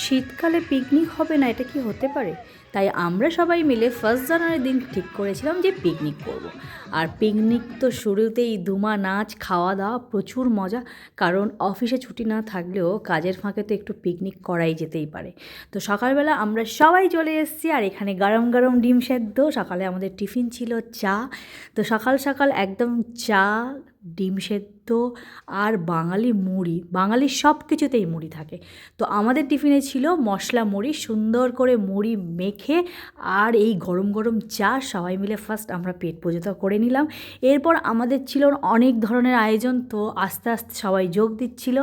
শীতকালে পিকনিক হবে না, এটা কি হতে পারে? তাই আমরা সবাই মিলে 1 জানুয়ারির দিন ঠিক করেছিলাম যে পিকনিক করব। আর পিকনিক তো শুরুতেই ধুমা নাচ খাওয়া দাওয়া প্রচুর মজা, কারণ অফিসে ছুটি না থাকলেও কাজের ফাঁকে তো একটু পিকনিক করাই যেতেই পারে। তো সকালবেলা আমরা সবাই চলে এসেছি, আর এখানে গরম গরম ডিম সেদ্ধ। সকালে আমাদের টিফিন ছিল চা। তো সকাল সকাল একদম চা, ডিম সেদ্ধ আর বাঙালি মুড়ি। বাঙালির সব কিছুতেই মুড়ি থাকে। তো আমাদের টিফিনে ছিল মশলা মুড়ি, সুন্দর করে মুড়ি মেখে আর এই গরম গরম চা। সবাই মিলে ফার্স্ট আমরা পেট পূজা করে নিলাম। এরপর আমাদের ছিল অনেক ধরনের আয়োজন, তো আস্তে আস্তে সবাই যোগ দিচ্ছিল।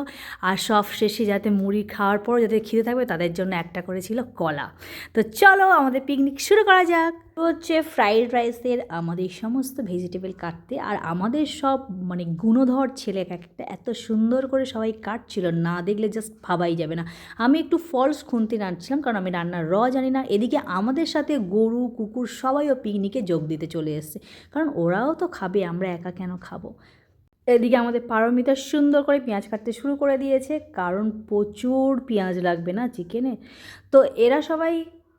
আর সব শেষে যাতে মুড়ি খাওয়ার পর যাতে খিদে থাকবে তাদের জন্য একটা করেছিল কলা। তো চলো আমাদের পিকনিক শুরু করা যাক। হচ্ছে ফ্রাইড রাইসের আমাদের সমস্ত ভেজিটেবল কাটতে, আর আমাদের সব মানে গুণধর ছেলে একটা এত সুন্দর করে সবাই কাটছিল, না দেখলে জাস্ট ভাবাই যাবে না। আমি একটু ফলস খুন্তি নাড়ছিলাম, কারণ আমি রান্নার জানি না। এদিকে আমাদের সাথে গরু কুকুর সবাইও পিকনিকে যোগ দিতে চলে এসছে, কারণ ওরাও তো খাবে, আমরা একা কেন খাবো। এদিকে আমাদের পারমিতা সুন্দর করে পেঁয়াজ কাটতে শুরু করে দিয়েছে, কারণ প্রচুর পেঁয়াজ লাগবে না চিকেনে। তো এরা সবাই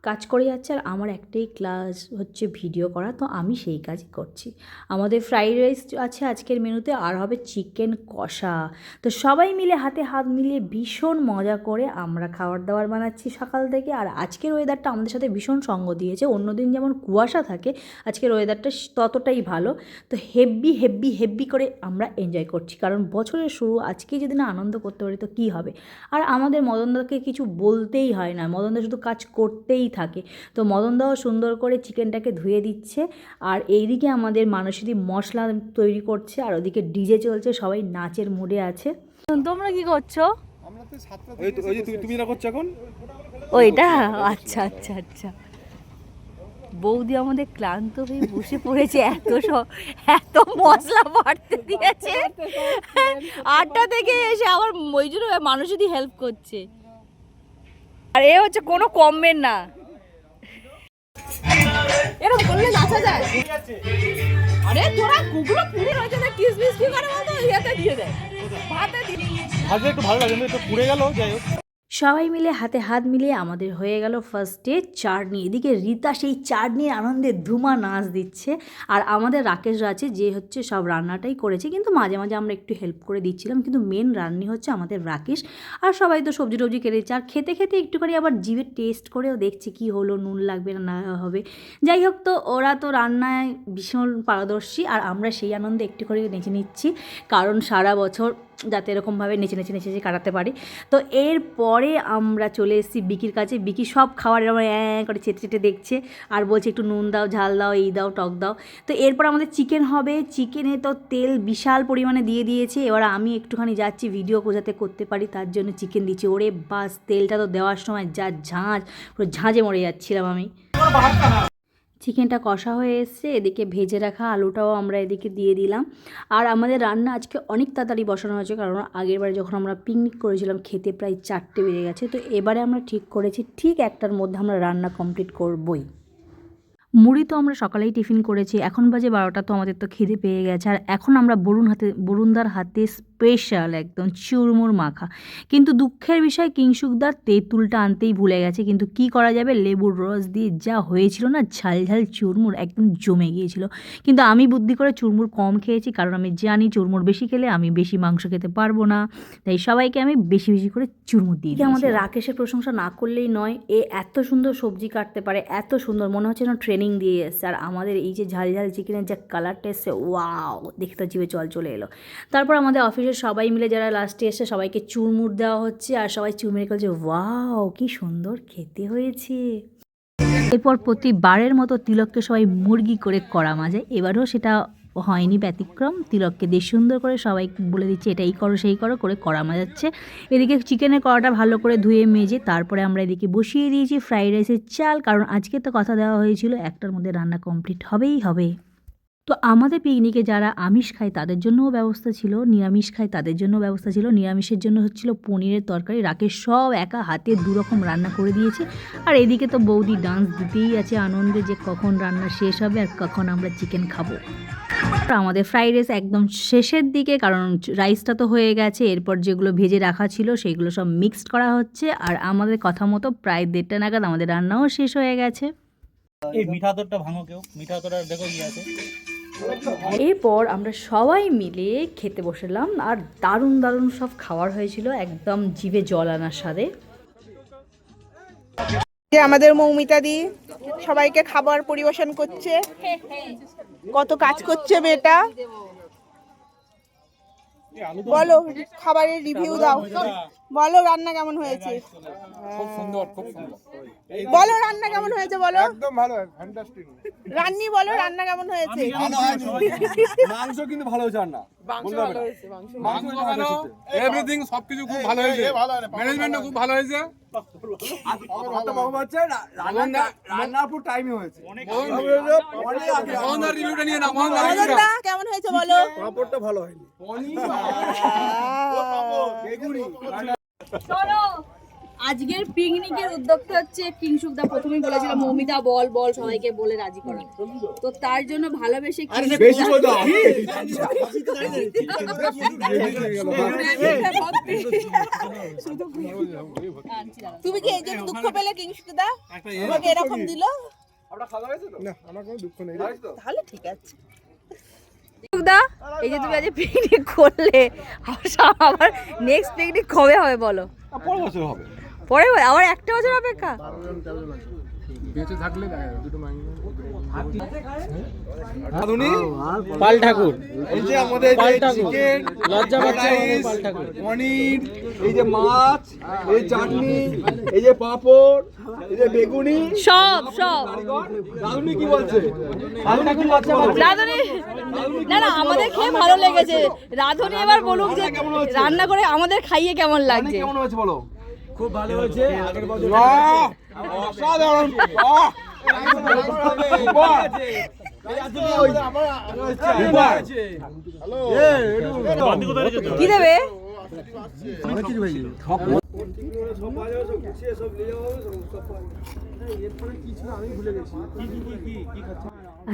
কাজ করে যাচ্ছে, আর আমার একটাই ক্লাস হচ্ছে ভিডিও করা, তো আমি সেই কাজই করছি। আমাদের ফ্রাইড রাইস আছে আজকের মেনুতে, আর হবে চিকেন কষা। তো সবাই মিলে হাতে হাত মিলিয়ে ভীষণ মজা করে আমরা খাবার দাবার বানাচ্ছি সকাল থেকে। আর আজকের ওয়েদারটা আমাদের সাথে ভীষণ সঙ্গ দিয়েছে। অন্যদিন যেমন কুয়াশা থাকে, আজকের ওয়েদারটা ততটাই ভালো। তো হেব্বি হেব্বি হেব্বি করে আমরা এনজয় করছি, কারণ বছরের শুরু আজকেই যদি না আনন্দ করতে পারি তো কী হবে। আর আমাদের মদনদাকে কিছু বলতেই হয় না, মদনদা শুধু কাজ করতেই থাকে। তো মদনদাও সুন্দর করে চিকেনটাকে ধুয়ে দিচ্ছে, আর এইদিকে আমাদের মানসীদি মশলা তৈরি করছে, আর ওদিকে ডিজে চলছে, সবাই নাচের মুডে আছে। তোমরা কি করছো? তুমি না করছো এখন? ওইটা আচ্ছা আচ্ছা আচ্ছা। বৌদি আমাদের ক্লান্ত হয়ে বসে পড়েছে, এত মশলা বাড়তে দিয়েছে 8টা থেকে এসে। আবার ওই জন্য মানুষই হেল্প করছে, আর এ হচ্ছে কোনো কমবেন না। এরকম করলে নাচা যায়? আরে তোরা কুকুরও পুড়ে রয়েছে না, কিসমিস কি করে বলতো, ইয়াতে দিয়ে দেয়, ভাতে দিয়ে। ভাজলে একটু ভালো লাগে, একটু পুড়ে গেল, যাই হোক। সবাই মিলে হাতে হাত মিলিয়ে আমাদের হয়ে গেল ফার্স্টে চাটনি। এদিকে রীতা সেই চাটনির আনন্দে ধুমা নাচ দিচ্ছে, আর আমাদের রাকেশ আছে যে হচ্ছে সব রান্নাটাই করেছে, কিন্তু মাঝে মাঝে আমরা একটু হেল্প করে দিচ্ছিলাম, কিন্তু মেন রান্নি হচ্ছে আমাদের রাকেশ। আর সবাই তো সবজি টবজি কেটেছে, আর খেতে খেতে একটুখানি আবার জিভে টেস্ট করেও দেখছে কি হলো, নুন লাগবে না হবে। যাই হোক, তো ওরা তো রান্নায় ভীষণ পারদর্শী, আর আমরা সেই আনন্দে একটু করে নেচে নিচ্ছি, কারণ সারা বছর যাতে এরকমভাবে নেচে নেচে নেচে নেচে কাটাতে পারি। তো এরপরে আমরা চলে এসেছি বিকির কাছে। বিকি সব খাবার এরকম করে চেটে চেটে দেখছে, আর বলছে একটু নুন দাও, ঝাল দাও, এই দাও, টক দাও। তো এরপর আমাদের চিকেন হবে। চিকেনে তো তেল বিশাল পরিমাণে দিয়ে দিয়েছে। এবার আমি একটুখানি যাচ্ছি ভিডিও যাতে করতে পারি, তার জন্য চিকেন দিচ্ছি। ওরে বাস, তেলটা তো দেওয়ার সময় যা ঝাঁঝ, পুরো ঝাঁঝে মরে যাচ্ছিলাম আমি। চিকেনটা কষা হয়ে এসছে, এদিকে ভেজে রাখা আলুটাও আমরা এদিকে দিয়ে দিলাম। আর আমাদের রান্না আজকে অনেক তাড়াতাড়ি বসানো হয়েছে, কারণ আগেরবারে যখন আমরা পিকনিক করেছিলাম খেতে প্রায় 4টে বেজে গেছে। তো এবারে আমরা ঠিক করেছি ঠিক 1টার মধ্যে আমরা রান্না কমপ্লিট করবই। মুড়ি তো আমরা সকালেই টিফিন করেছি, এখন বাজে 12টা। তো আমাদের তো খিদে পেয়ে গেছে, আর এখন আমরা বরুণদার হাতে স্পেশাল একদম চুরমুর মাখা। কিন্তু দুঃখের বিষয় কিংসুকদার তেঁতুলটা আনতেই ভুলে গেছে, কিন্তু কি করা যাবে, লেবুর রস দিয়ে যা হয়েছিল না, ঝাল ঝাল চুরমুর একদম জমে গিয়েছিল। কিন্তু আমি বুদ্ধি করে চুরমুর কম খেয়েছি, কারণ আমি জানি চুরমুর বেশি খেলে আমি বেশি মাংস খেতে পারবো না, তাই সবাইকে আমি বেশি বেশি করে চুরমুর দিই। আমাদের রাকেশের প্রশংসা না করলেই নয়, এত সুন্দর সবজি কাটতে পারে, এত সুন্দর, মনে হচ্ছে না ট্রেনিং দিয়ে এসছে। আর আমাদের এই যে ঝাল ঝাল চিকেনের যে কালারটা এসছে, ওয়াও, দেখে তো জিভে জল চলে এলো। তারপর আমাদের অফিসের সবাই মিলে যারা লাস্টে এসে সবাইকে চুরমুর দেওয়া হচ্ছে, আর সবাই চুরমুরে বলছে ওয়াও কি সুন্দর খেতে হয়েছে। এরপর প্রতিবারের মতো তিলককে সবাই মুরগি করে কড়া মাজায়, এবারেও সেটা হয়নি ব্যতিক্রম। তিলককে দিয়ে সুন্দর করে সবাই বলে দিচ্ছে এটা এই করো সেই করো করে কড়া মাজাচ্ছে। এদিকে চিকেনের কড়াটা ভালো করে ধুয়ে মেজে তারপরে আমরা এদিকে বসিয়ে দিয়েছি ফ্রাইড রাইসের চাল, কারণ আজকে তো কথা দেওয়া হয়েছিল 1টার মধ্যে রান্না কমপ্লিট হবেই হবে। তো আমাদের পিকনিকে যারা আমিষ খায় তাদের জন্যও ব্যবস্থা ছিল, নিরামিষ খায় তাদের জন্য ব্যবস্থা ছিল। নিরামিষের জন্য হচ্ছিল পনিরের তরকারি। রাকেশ সব একা হাতে 2 রকম রান্না করে দিয়েছে, আর এদিকে তো বৌদি ডান্স দিতেই আছে আনন্দে যে কখন রান্না শেষ হবে আর কখন আমরা চিকেন খাবো। আমাদের ফ্রাইড রাইস একদম শেষের দিকে, কারণ রাইসটা তো হয়ে গেছে, এরপর যেগুলো ভেজে রাখা ছিল সেইগুলো সব মিক্সড করা হচ্ছে। আর আমাদের কথা মতো প্রায় 1:30 নাগাদ আমাদের রান্নাও শেষ হয়ে গেছে। এই মিঠা তোরটা ভাঙো কেউ, মিঠা তোর দেখো কি আছে। এরপর আমরা সবাই মিলে খেতে বসলাম, আর দারুণ দারুণ সব খাবার হয়েছিল, একদম জিভে জল আনার স্বাদে। আমাদের মৌমিতা দি সবাইকে খাবার পরিবেশন করছে, কত কাজ করছে মেয়েটা। বলো খাবারের রিভিউ দাও, বলো রান্না কেমন হয়েছে। খুব সুন্দর, খুব সুন্দর। বলো রান্না কেমন হয়েছে, বলো একদম ভালো, ফ্যান্টাস্টিক। রান্নি বলো রান্না কেমন হয়েছে। মাংস কিন্তু ভালো হয়েছে, আর না মাংস ভালো হয়েছে, মাংস ভালো, এভরিথিং সবকিছু খুব ভালো হয়েছে, ম্যানেজমেন্টও খুব ভালো হয়েছে। রান্নার পুরো টাইমে হয়েছে। মোহনদার রিভিউটা নিয়ে না, মোহনদার মদনদা কেমন হয়েছে বলো। পাপড়টা ভালো হয়নি। আজকের পিকনিকের উদ্যোক্তা হচ্ছে কিংশুকদা। প্রথমেই বলেছিল মৌমিতা বল বল সবাইকে বলে রাজি করা, তো তার জন্য ভালোবেসে তুমি কি এই জন্য দুঃখ পেলে কিংশুকদা তোমাকে এরকম দিল। না, আমার কোনো দুঃখ নেই। তাহলে ঠিক আছে। দা, এই যে তুমি আজ পিকনিক করলে, আবার নেক্সট পিকনিক কবে হবে বলো। পরের বছর হবে। পরে আবার একটা বছর অপেক্ষা। বেঁচে থাকলে দুটো পাল ঠাকুর, এই যে আমাদের চিকেন, লজ্জা পাচ্ছে পাল ঠাকুর, পনির, এই যে মাছ, এই চাটনি, এই যে পাপড়, এই যে বেগুনি, সব সব রাধুনি কি বলছে? রাধুনি কি লজ্জা পাচ্ছে? রাধুনি না না, আমাদের খেয়ে ভালো লেগেছে। রাধুনি এবার বলুক যে রান্না করে আমাদের খাইয়ে কেমন লাগছে। কেমন হয়েছে বলো? খুব ভালো হয়েছে। আগের বছর অসাধারণ। কি দেবে?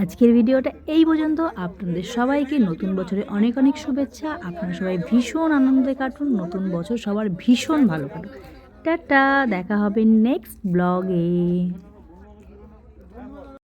আজকের ভিডিওটা এই পর্যন্ত। আপনাদের সবাইকে নতুন বছরে অনেক অনেক শুভেচ্ছা। আপনারা সবাই ভীষণ আনন্দে কাটুন, নতুন বছর সবার ভীষণ ভালো কাটুন। টাটা, দেখা হবে নেক্সট ব্লগে।